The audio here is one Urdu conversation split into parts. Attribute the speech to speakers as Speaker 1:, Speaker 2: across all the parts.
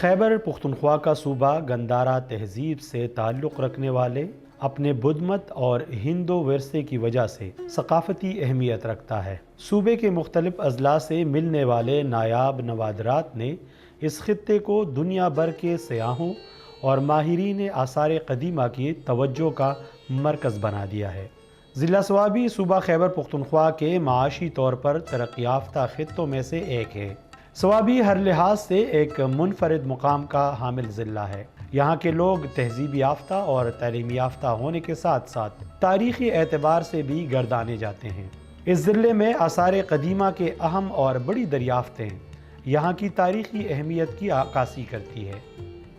Speaker 1: خیبر پختونخوا کا صوبہ گندھارا تہذیب سے تعلق رکھنے والے اپنے بدھ مت اور ہندو ورثے کی وجہ سے ثقافتی اہمیت رکھتا ہے۔ صوبے کے مختلف اضلاع سے ملنے والے نایاب نوادرات نے اس خطے کو دنیا بھر کے سیاحوں اور ماہرین آثار قدیمہ کی توجہ کا مرکز بنا دیا ہے۔ ضلع صوابی صوبہ خیبر پختونخوا کے معاشی طور پر ترقی یافتہ خطوں میں سے ایک ہے۔ صوابی ہر لحاظ سے ایک منفرد مقام کا حامل ضلع ہے۔ یہاں کے لوگ تہذیب یافتہ اور تعلیم یافتہ ہونے کے ساتھ ساتھ تاریخی اعتبار سے بھی گردانے جاتے ہیں۔ اس ضلع میں آثار قدیمہ کے اہم اور بڑی دریافتیں یہاں کی تاریخی اہمیت کی عکاسی کرتی ہے۔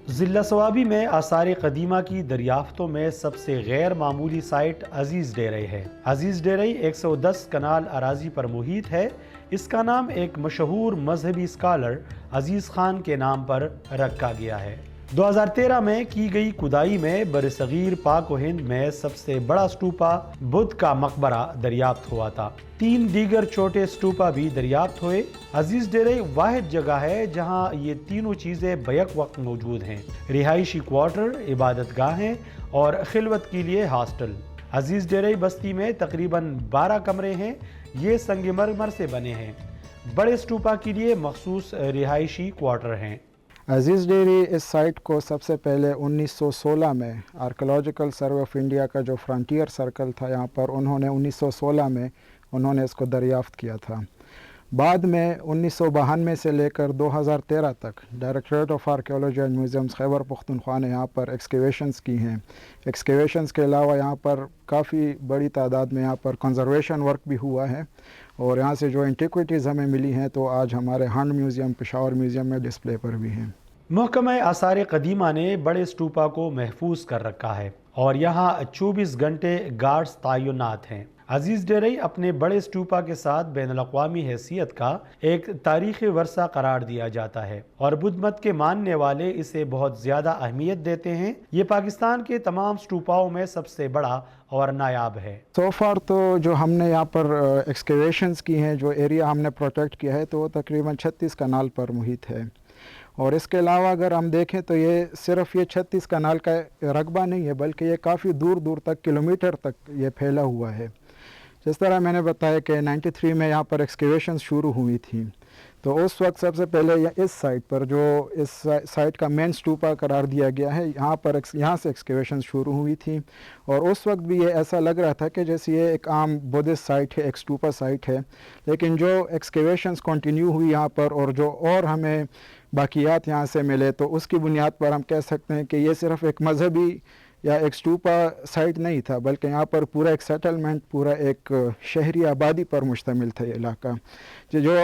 Speaker 1: ضلع صوابی میں آثار قدیمہ کی دریافتوں میں سب سے غیر معمولی سائٹ عزیز ڈیرے ہے۔ عزیز ڈیرے 110 کنال اراضی پر محیط ہے۔ اس کا نام ایک مشہور مذہبی اسکالر عزیز خان کے نام پر رکھا گیا ہے۔ 2013 میں کی گئی کھدائی میں برصغیر پاک و ہند میں سب سے بڑا اسٹوپا بدھ کا مقبرہ دریافت ہوا تھا۔ 3 دیگر چھوٹے اسٹوپا بھی دریافت ہوئے۔ عزیز ڈیرے واحد جگہ ہے جہاں یہ تینوں چیزیں بیک وقت موجود ہیں: رہائشی کوارٹر، عبادت گاہیں اور خلوت کے لیے ہاسٹل۔ عزیز ڈیرے بستی میں تقریباً 12 کمرے ہیں۔ یہ سنگ مرمر سے بنے ہیں۔ بڑے اسٹوپا کے لیے مخصوص رہائشی کوارٹر ہیں۔
Speaker 2: عزیز ڈیری اس سائٹ کو سب سے پہلے 1916 میں آرکیولوجیکل سروے آف انڈیا کا جو فرنٹیئر سرکل تھا یہاں پر انہوں نے 1916 میں اس کو دریافت کیا تھا۔ بعد میں 1992 سے لے کر 2013 تک directorate of archaeology and museums Khyber Pakhtunkhwa نے یہاں پر ایکسکیویشنز کی ہیں۔ ایکسکیویشنز کے علاوہ یہاں پر کافی بڑی تعداد میں یہاں پر کنزرویشن ورک بھی ہوا ہے، اور یہاں سے جو انٹیکویٹیز ہمیں ملی ہیں تو آج ہمارے ہنڈ میوزیم پشاور میوزیم میں ڈسپلے پر بھی ہیں۔
Speaker 1: محکمہ آثار قدیمہ نے بڑے اسٹوپا کو محفوظ کر رکھا ہے اور یہاں 24 گھنٹے گارڈز تعینات ہیں۔ عزیز ڈیرے اپنے بڑے اسٹوپا کے ساتھ بین الاقوامی حیثیت کا ایک تاریخی ورثہ قرار دیا جاتا ہے اور بدھ مت کے ماننے والے اسے بہت زیادہ اہمیت دیتے ہیں۔ یہ پاکستان کے تمام اسٹوپاؤں میں سب سے بڑا اور نایاب ہے۔
Speaker 2: سو فار تو جو ہم نے یہاں پر ایکسکیویشنز کی ہیں، جو ایریا ہم نے پروٹیکٹ کیا ہے تو وہ تقریباً 36 کنال پر محیط ہے، اور اس کے علاوہ اگر ہم دیکھیں تو یہ صرف یہ 36 کنال کا رقبہ نہیں ہے بلکہ یہ کافی دور دور تک کلومیٹر تک یہ پھیلا ہوا ہے۔ جس طرح میں نے بتایا کہ 93 میں یہاں پر ایکسکیویشنز شروع ہوئی تھیں، تو اس وقت سب سے پہلے اس سائٹ پر جو اس سائٹ کا مین اسٹوپا قرار دیا گیا ہے یہاں سے ایکسکیویشنز شروع ہوئی تھیں، اور اس وقت بھی یہ ایسا لگ رہا تھا کہ جیسے یہ ایک عام بدھسٹ سائٹ ہے، ایک اسٹوپا سائٹ ہے، لیکن جو ایکسکیویشنز کنٹینیو ہوئی یہاں پر اور ہمیں باقیات یہاں سے ملے تو اس کی بنیاد پر ہم کہہ سکتے ہیں کہ یہ صرف ایک مذہبی یا ایک اسٹوپا سائٹ نہیں تھا، بلکہ یہاں پر پورا ایک سیٹلمنٹ، پورا ایک شہری آبادی پر مشتمل تھا یہ علاقہ۔ جو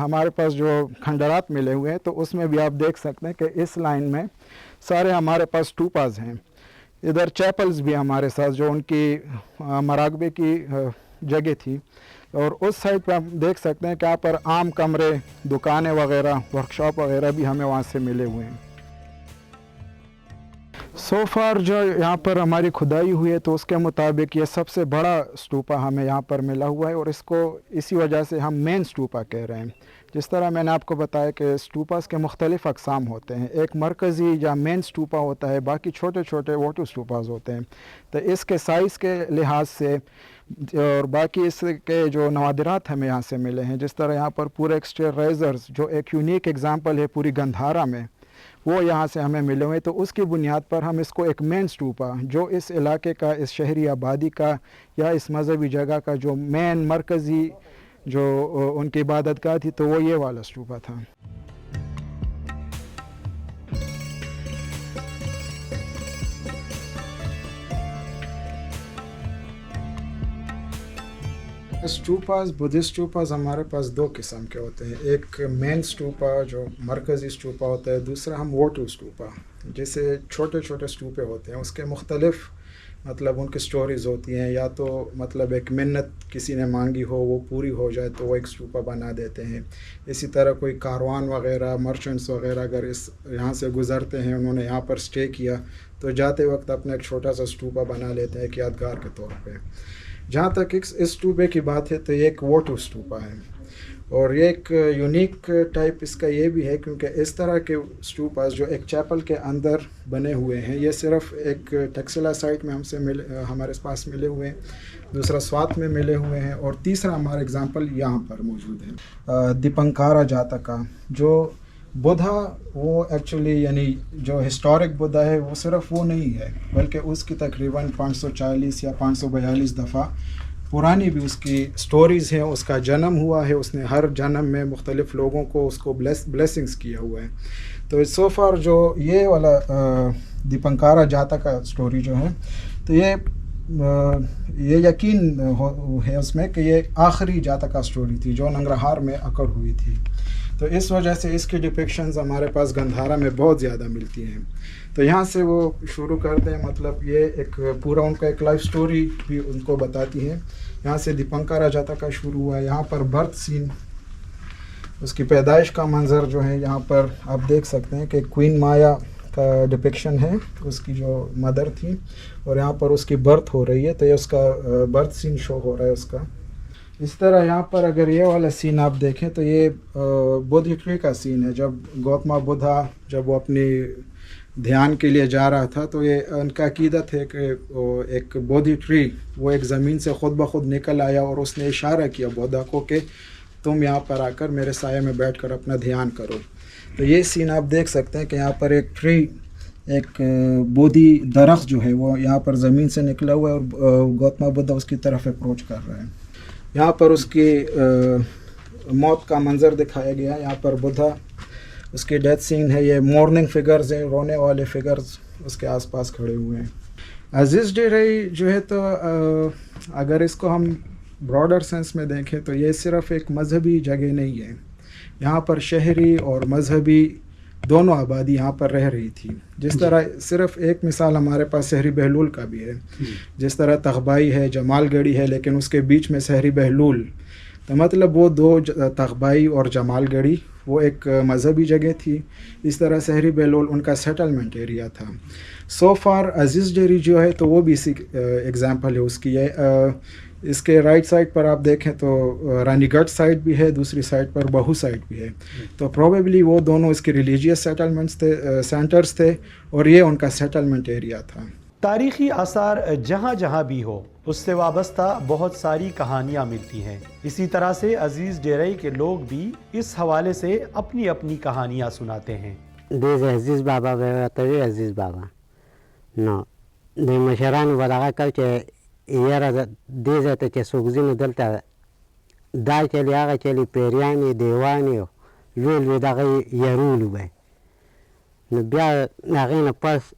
Speaker 2: ہمارے پاس جو کھنڈرات ملے ہوئے ہیں تو اس میں بھی آپ دیکھ سکتے ہیں کہ اس لائن میں سارے ہمارے پاس اسٹوپاز ہیں۔ ادھر چیپلز بھی ہمارے ساتھ جو ان کی مراقبے کی جگہ تھی، اور اس سائٹ پہ ہم دیکھ سکتے ہیں کہ یہاں پر عام کمرے، دکانیں وغیرہ، ورکشاپ وغیرہ بھی ہمیں وہاں سے ملے ہوئے ہیں۔ سو فار جو یہاں پر ہماری کھدائی ہوئی ہے تو اس کے مطابق یہ سب سے بڑا اسٹوپا ہمیں یہاں پر ملا ہوا ہے، اور اس کو اسی وجہ سے ہم مین اسٹوپا کہہ رہے ہیں۔ جس طرح میں نے آپ کو بتایا کہ اسٹوپاس کے مختلف اقسام ہوتے ہیں، ایک مرکزی یا مین اسٹوپا ہوتا ہے، باقی چھوٹے چھوٹے واٹر اسٹوپاز ہوتے ہیں۔ تو اس کے سائز کے لحاظ سے اور باقی اس کے جو نوادرات ہمیں یہاں سے ملے ہیں، جس طرح یہاں پر پورے ایکسٹر ریزرز جو ایک یونیک ایگزامپل ہے پوری گندھارا میں، وہ یہاں سے ہمیں ملے ہوئے، تو اس کی بنیاد پر ہم اس کو ایک مین اسٹوپا جو اس علاقے کا، اس شہری آبادی کا یا اس مذہبی جگہ کا جو مین مرکزی جو ان کی عبادت گاہ تھی تو وہ یہ والا اسٹوپا تھا۔ اسٹوپاز، بدھسٹ اسٹوپاز ہمارے پاس 2 قسم کے ہوتے ہیں، ایک مین اسٹوپا جو مرکزی اسٹوپا ہوتا ہے، دوسرا ہم واٹر اسٹوپا جیسے چھوٹے چھوٹے اسٹوپے ہوتے ہیں، اس کے مختلف مطلب ان کی سٹوریز ہوتی ہیں، یا تو مطلب ایک منت کسی نے مانگی ہو وہ پوری ہو جائے تو وہ ایک اسٹوپا بنا دیتے ہیں۔ اسی طرح کوئی کاروان وغیرہ، مرچنٹس وغیرہ اگر یہاں سے گزرتے ہیں، انہوں نے یہاں پر سٹے کیا تو جاتے وقت اپنا ایک چھوٹا سا اسٹوپا بنا لیتے ہیں ایک یادگار کے طور پہ۔ جہاں تک اس اسٹوپے کی بات ہے تو یہ ایک واٹر اسٹوپا ہے۔ اور یہ ایک یونیک ٹائپ اس کا یہ بھی ہے کیونکہ اس طرح کے اسٹوپاس جو ایک چیپل کے اندر بنے ہوئے ہیں یہ صرف ایک ٹیکسلا سائٹ میں ہمارے پاس ملے ہوئے ہیں، دوسرا سوات میں ملے ہوئے ہیں، اور تیسرا ہمارا اگزامپل یہاں پر موجود ہے دیپنکارا جاتکا جو بدھا، وہ ایکچولی یعنی جو ہسٹورک بدھا ہے وہ صرف وہ نہیں ہے بلکہ اس کی تقریباً 540 یا 542 دفعہ پرانی بھی اس کی سٹوریز ہیں، اس کا جنم ہوا ہے، اس نے ہر جنم میں مختلف لوگوں کو اس کو بلیسنگز کیا ہوا ہے. تو سو فار جو یہ والا دیپنکارا جاتا کا سٹوری جو ہے تو یہ یقین ہے اس میں کہ یہ آخری جاتا کا سٹوری تھی جو ننگرہار میں اکر ہوئی تھی. تو اس وجہ سے اس کی ڈپکشنز ہمارے پاس گندھارا میں بہت زیادہ ملتی ہیں. تو یہاں سے وہ شروع کرتے ہیں، مطلب یہ ایک پورا ان کا ایک لائف سٹوری بھی ان کو بتاتی ہے. یہاں سے دیپنکارا جاتا کا شروع ہوا ہے. یہاں پر برتھ سین، اس کی پیدائش کا منظر جو ہے یہاں پر آپ دیکھ سکتے ہیں کہ کوئین مایا کا ڈپکشن ہے، اس کی جو مدر تھی، اور یہاں پر اس کی برتھ ہو رہی ہے. تو یہ اس کا برتھ سین شو ہو رہا ہے اس کا. اس طرح یہاں پر اگر یہ والا سین آپ دیکھیں تو یہ بودھی ٹری کا سین ہے. جب گوتما بدھا جب وہ اپنی دھیان کے لیے جا رہا تھا تو یہ ان کا عقیدت ہے کہ ایک بودھی ٹری وہ ایک زمین سے خود بخود نکل آیا اور اس نے اشارہ کیا بودھا کو کہ تم یہاں پر آ کر میرے سائے میں بیٹھ کر اپنا دھیان کرو. تو یہ سین آپ دیکھ سکتے ہیں کہ یہاں پر ایک ٹری، ایک بودھی درخت جو ہے وہ یہاں پر زمین سے نکلا ہوا ہے اور گوتما بدھا اس کی طرف اپروچ کر رہے ہیں. یہاں پر اس کی موت کا منظر دکھایا گیا ہے. یہاں پر بدھا اس کی ڈیتھ سین ہے. یہ مورننگ فگرز ہیں، رونے والے فگرز اس کے آس پاس کھڑے ہوئے ہیں. عزیز ڈیرئی جو ہے تو اگر اس کو ہم براڈر سینس میں دیکھیں تو یہ صرف ایک مذہبی جگہ نہیں ہے. یہاں پر شہری اور مذہبی دونوں آبادی یہاں پر رہ رہی تھی. جس طرح صرف ایک مثال ہمارے پاس سہری بہلول کا بھی ہے، جس طرح تغبائی ہے، جمال گڑھی ہے، لیکن اس کے بیچ میں سہری بہلول. تو مطلب وہ دو تغبائی اور جمال گڑھی وہ ایک مذہبی جگہ تھی. اس طرح سہری بہلول ان کا سیٹلمنٹ ایریا تھا. سو فار عزیز ڈیری جو ہے تو وہ بھی اسی ایگزامپل ہے اس کی. اس کے رائٹ سائڈ پر آپ دیکھیں تو رانی گڑھ سائٹ بھی ہے، دوسری سائڈ پر بہو سائٹ بھی ہے. تو پروبیبلی وہ دونوں اس کے ریلیجیس سیٹلمنٹس تھے، سینٹرز تھے، اور یہ ان کا سیٹلمنٹ ایریا تھا.
Speaker 1: تاریخی آثار جہاں جہاں بھی ہو اس سے وابستہ بہت ساری کہانیاں ملتی ہیں. اسی طرح سے عزیز ڈیرئی کے لوگ بھی اس حوالے سے اپنی اپنی کہانیاں سناتے ہیں.
Speaker 3: دیز عزیز بابا بیوتوی عزیز بابا نو د مشرانو بدغه کو چې یاره دې ځای ته چې څوک ځي نو دلته دا چلي هغه چلي پیریانې دیوانې لوی لوی دغه یرولو به نو بیا هغې نه پس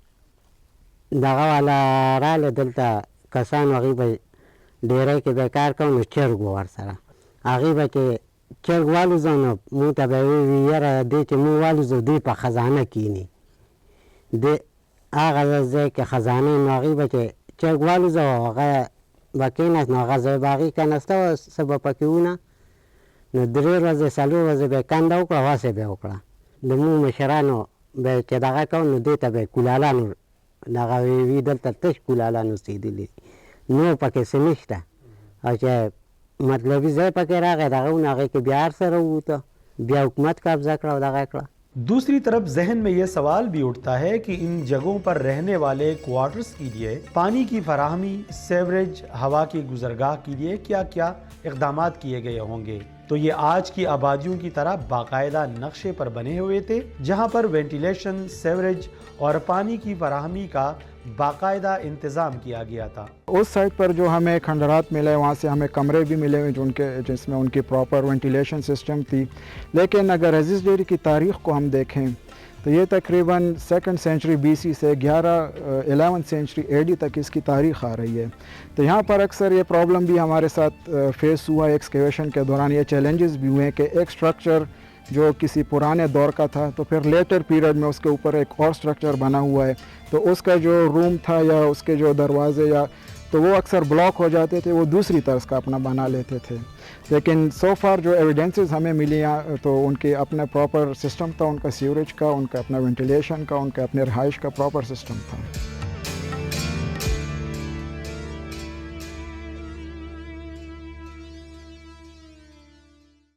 Speaker 3: دغه والا راله دلته کسان هغوی به ډیری کې به کار کوو نو چرګ و ورسره هغوی به چې چرګ والوځو نو مونږ ته به ووي یاره دې چې مونږ والوځو دوی په خزانه کیني د هغه ځای کې خزانه نو هغوی به چې چرګ والوځو هغه به کېناست نو هغه ځای به هغې کېناسته وه څه به پکې ونه نو 3 ورځې 4 ورځې به یې کنده وکړه واسې به یې وکړه د مونږ مشرانو به چې دغه کوو نو دې ته به یې کولالانو دغه وي دلته تش کولالان اوسېدلي نور پکې څه نشته او چې مطلبي ځای پکې راغی دغه ونه هغې کې بیا هر څه راووته بیا حکومت قبضه کړه او دغه کړه.
Speaker 1: دوسری طرف ذہن میں یہ سوال بھی اٹھتا ہے کہ ان جگہوں پر رہنے والے کوارٹرز کے لیے پانی کی فراہمی، سیوریج، ہوا کی گزرگاہ کے لیے کیا کیا اقدامات کیے گئے ہوں گے. تو یہ آج کی آبادیوں کی طرح باقاعدہ نقشے پر بنے ہوئے تھے جہاں پر وینٹیلیشن، سیوریج اور پانی کی فراہمی کا باقاعدہ انتظام کیا گیا تھا.
Speaker 2: اس سائٹ پر جو ہمیں کھنڈرات ملے وہاں سے ہمیں کمرے بھی ملے ہوئے جس میں ان کی پراپر وینٹیلیشن سسٹم تھی. لیکن اگر عزیز ڈیری کی تاریخ کو ہم دیکھیں تو یہ تقریباً 2nd سینچری BC سے 11 سینچری AD تک اس کی تاریخ آ رہی ہے. تو یہاں پر اکثر یہ پرابلم بھی ہمارے ساتھ فیس ہوا ہے ایکسکیویشن کے دوران. یہ چیلنجز بھی ہوئے ہیں کہ ایک سٹرکچر جو کسی پرانے دور کا تھا تو پھر لیٹر پیریڈ میں اس کے اوپر ایک اور سٹرکچر بنا ہوا ہے تو اس کا جو روم تھا یا اس کے جو دروازے یا تو وہ اکثر بلاک ہو جاتے تھے، وہ دوسری طرز کا اپنا بنا لیتے تھے. لیکن سو فار جو ایویڈنسز ہمیں ملی تو ان کے اپنا پراپر سسٹم تھا، ان کا سیوریج کا، ان کا اپنا وینٹیلیشن کا، ان کا اپنے رہائش کا پراپر سسٹم تھا.